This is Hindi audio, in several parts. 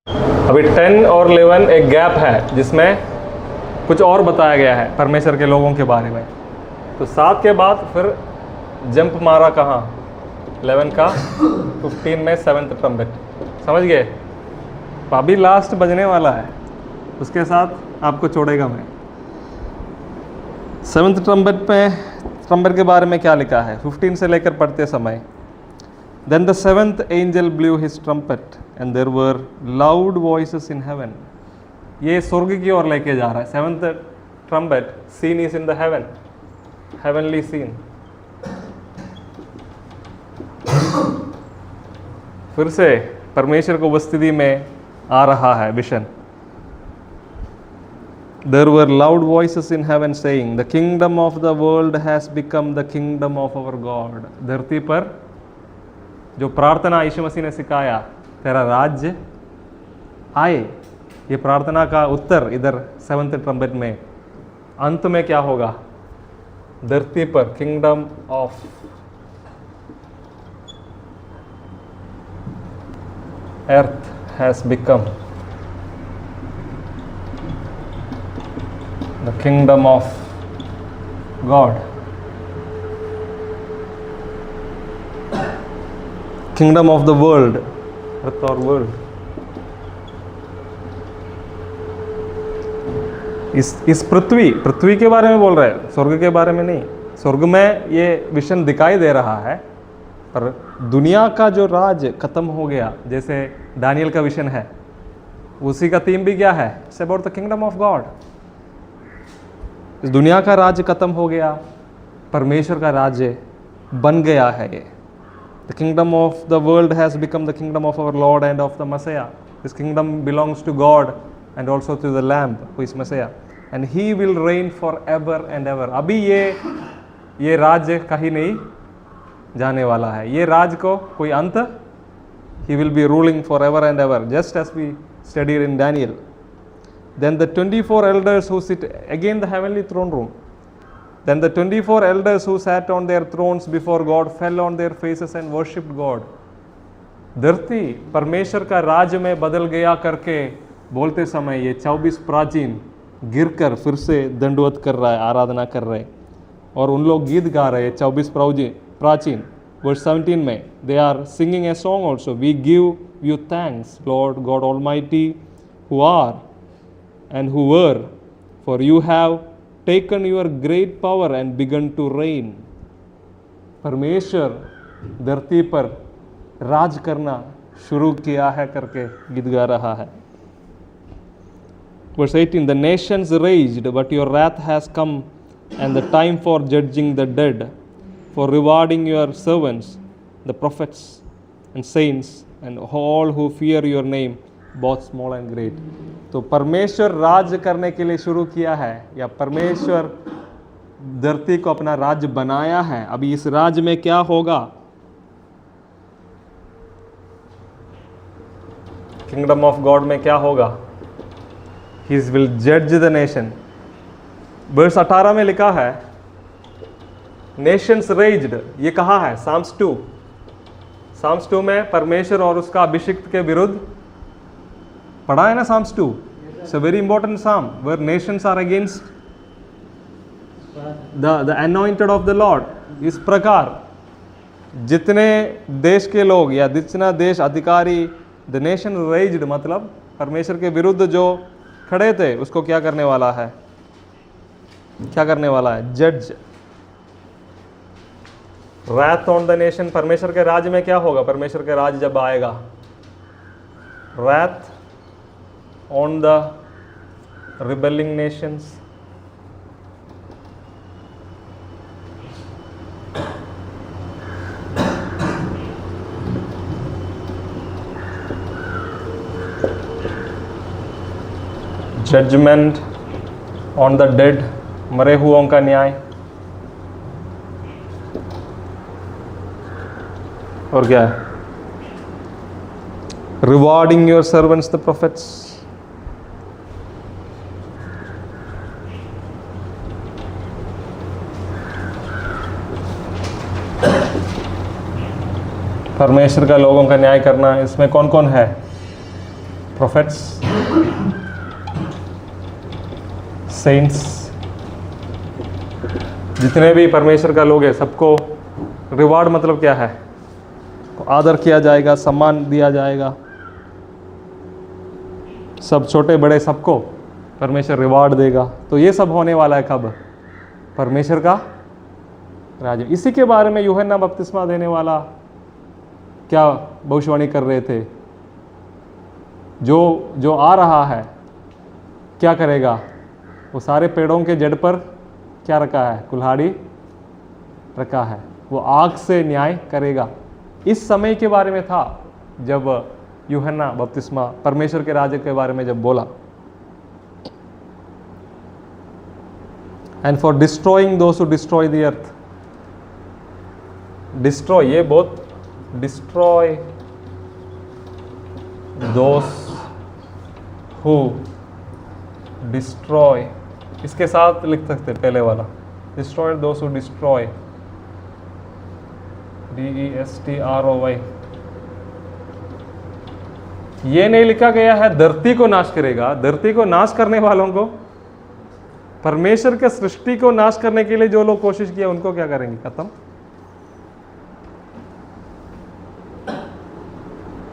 अभी 10 और 11 एक गैप है जिसमें कुछ और बताया गया है परमेश्वर के लोगों के बारे में। तो 7 के बाद फिर जंप मारा कहाँ, 11 का 15 में 7th ट्रम्पेट, समझ गए। तो अभी लास्ट बजने वाला है, उसके साथ आपको छोड़ेगा मैं। 7th ट्रम्पेट के बारे में क्या लिखा है 15 से लेकर पढ़ते समय। Then the 7th angel blew his trumpet and there were loud voices in heaven. ये स्वर्ग की ओर लेके जा रहा है। 7th trumpet scene is in the heaven, heavenly scene. फिर से परमेश्वर को उपस्थिति में आ रहा है vision. There were loud voices in heaven saying, the kingdom of the world has become the kingdom of our God. धरती पर जो प्रार्थना यीशु मसीह ने सिखाया, तेरा राज्य आए, ये प्रार्थना का उत्तर इधर 7th ट्रम्पेट में। अंत में क्या होगा, धरती पर kingdom of earth has become the kingdom of God. Kingdom of the world, earth or world. इस पृथ्वी के बारे में बोल रहे हैं, स्वर्ग के बारे में नहीं। स्वर्ग में ये विशन दिखाई दे रहा है, पर दुनिया का जो राज खत्म हो गया, जैसे दानियल का विशन है, उसी का थीम भी क्या है, it's about the kingdom of God. इस दुनिया का राज खत्म हो गया, परमेश्वर का राज्य बन गया है ये। The kingdom of the world has become the kingdom of our Lord and of the Messiah. This kingdom belongs to God and also to the Lamb who is Messiah, and He will reign forever and ever. अभी ये राज्य कहीं नहीं जाने वाला है, ये राज को कोई अंत, He will be ruling forever and ever, just as we studied in Daniel. Then the 24 elders who sit, again the heavenly throne room. Then the 24 elders who sat on their thrones before God fell on their faces and worshipped God. धरती परमेश्वर का राज्य में बदल गया करके बोलते समय ये 24 प्राचीन गिरकर फिर से दंडवत कर रहा है, आराधना कर रहे हैं, और उन लोग गीत गा रहे हैं 24 प्राचीन। वर्स 17 में they are singing a song also. We give you thanks, Lord God Almighty, who are and who were, for you have taken your great power and begun to reign. परमेश्वर धरती पर राज करना शुरू किया है करके गीत गा रहा है। Verse 18, the nations raged, but your wrath has come, and the time for judging the dead, for rewarding your servants, the prophets and saints, and all who fear your name, both small and great. तो परमेश्वर राज करने के लिए शुरू किया है, या परमेश्वर धरती को अपना राज्य बनाया है। अभी इस राज्य में क्या होगा, किंगडम ऑफ गॉड में क्या होगा, He will judge the nation. Verse 18 में लिखा है nations raged, ये कहा है Psalms 2। Psalms 2 में परमेश्वर और उसका अभिषिक्त के विरुद्ध पढ़ा है ना Psalms 2। It's a very important psalm where nations are against the anointed of the Lord. इस प्रकार जितने देश के लोग या जितना देश अधिकारी, the nation raged मतलब परमेश्वर के विरुद्ध जो खड़े थे, उसको क्या करने वाला है, क्या करने वाला है, जज। wrath on the nation, परमेश्वर के राज्य में क्या होगा, परमेश्वर के राज्य जब आएगा, wrath on the rebelling nations, judgement on the dead, मरे हुओं का न्याय, और क्या है, rewarding your servants the prophets. परमेश्वर का लोगों का न्याय करना, इसमें कौन कौन है, prophets, saints, जितने भी परमेश्वर का लोग हैं सबको रिवार्ड मतलब क्या है? आदर किया जाएगा, सम्मान दिया जाएगा, सब छोटे बड़े सबको परमेश्वर रिवार्ड देगा। तो ये सब होने वाला है कब? परमेश्वर का राज्य। इसी के बारे में यूहन्ना बपतिस्मा देने वाला क्या भविष्यवाणी कर रहे थे? जो आ रहा है क्या करेगा? वो सारे पेड़ों के जड़ पर क्या रखा है? कुल्हाड़ी रखा है। वो आग से न्याय करेगा। इस समय के बारे में था जब यूहन्ना बपतिस्मा परमेश्वर के राज्य के बारे में जब बोला। And for destroying those who destroy the earth, destroy, ये बहुत, डिस्ट्रॉय दोस हु डिस्ट्रॉय, इसके साथ लिख सकते पहले वाला, destroy those who destroy, DESTROY। ये नहीं लिखा गया है धरती को नाश करेगा। धरती को नाश करने वालों को, परमेश्वर के सृष्टि को नाश करने के लिए जो लोग कोशिश किया उनको क्या करेंगे? खत्म।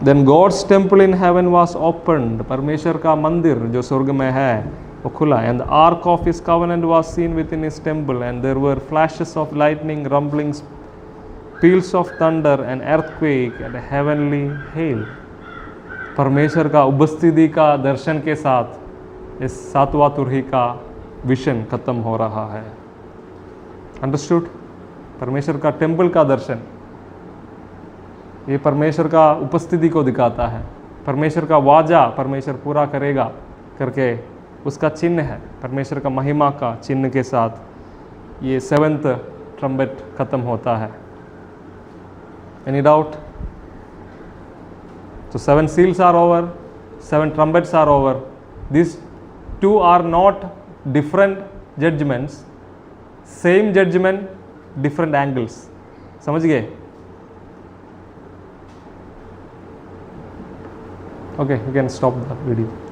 Then God's temple in heaven was opened, परमेश्वर का मंदिर जो स्वर्ग में है वो खुला। And the ark of his covenant was seen within his temple, and there were flashes of lightning, rumblings, peals of thunder, and earthquake, and heavenly hail। परमेश्वर का उपस्थिति का दर्शन के साथ इस सातवां तुरही का विजन खत्म हो रहा है। अंडरस्टूड? परमेश्वर का टेम्पल का दर्शन, ये परमेश्वर का उपस्थिति को दिखाता है। परमेश्वर का वाजा परमेश्वर पूरा करेगा करके उसका चिन्ह है। परमेश्वर का महिमा का चिन्ह के साथ ये 7th ट्रम्पेट खत्म होता है। Any doubt? So 7 seals are over, 7 trumpets are over. These 2 are not different judgments, same judgment, different angles. समझ गए? Okay, you can stop the video.